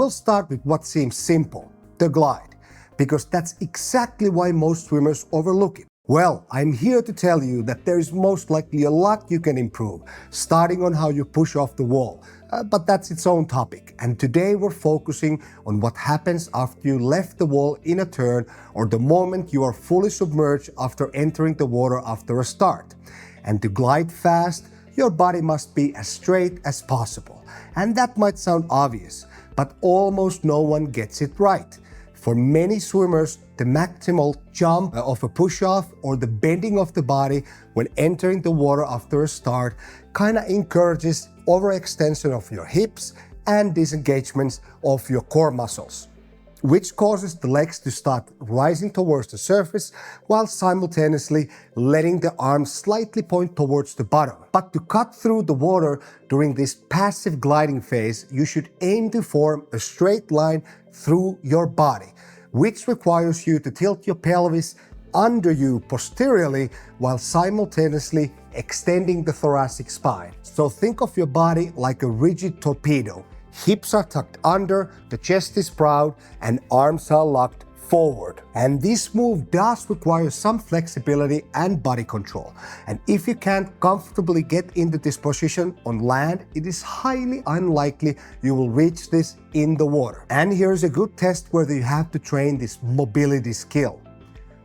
We'll start with what seems simple, the glide, because that's exactly why most swimmers overlook it. Well, I'm here to tell you that there is most likely a lot you can improve, starting on how you push off the wall. But that's its own topic. And today we're focusing on what happens after you left the wall in a turn or the moment you are fully submerged after entering the water after a start. And to glide fast, your body must be as straight as possible. And that might sound obvious, but almost no one gets it right. For many swimmers, the maximal jump of a push-off or the bending of the body when entering the water after a start kinda encourages overextension of your hips and disengagements of your core muscles, which causes the legs to start rising towards the surface while simultaneously letting the arms slightly point towards the bottom. But to cut through the water during this passive gliding phase, you should aim to form a straight line through your body, which requires you to tilt your pelvis under you posteriorly while simultaneously extending the thoracic spine. So think of your body like a rigid torpedo. Hips are tucked under, the chest is proud, and arms are locked forward. And this move does require some flexibility and body control. And if you can't comfortably get into this position on land, it is highly unlikely you will reach this in the water. And here's a good test whether you have to train this mobility skill.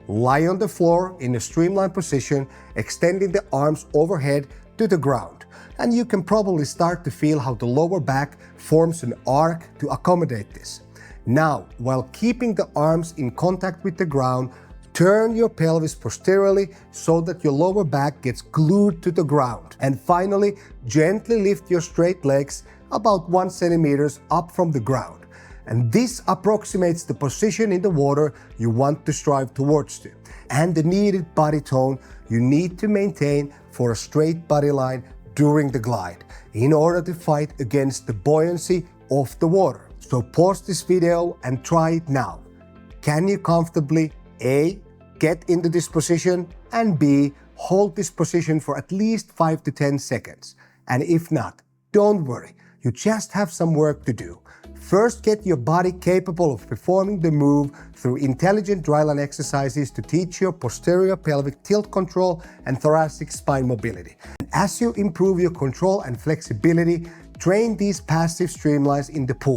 Lie on the floor in a streamlined position, extending the arms overhead to the ground. And you can probably start to feel how the lower back forms an arc to accommodate this. Now, while keeping the arms in contact with the ground, turn your pelvis posteriorly so that your lower back gets glued to the ground. And finally, gently lift your straight legs about 1 centimeter up from the ground. And this approximates the position in the water you want to strive towards to, and the needed body tone you need to maintain for a straight body line during the glide in order to fight against the buoyancy of the water. So pause this video and try it now. Can you comfortably A, get into this position, and B, hold this position for at least 5 to 10 seconds? And if not, don't worry, you just have some work to do. First, get your body capable of performing the move through intelligent dryland exercises to teach your posterior pelvic tilt control and thoracic spine mobility. And as you improve your control and flexibility, train these passive streamlines in the pool.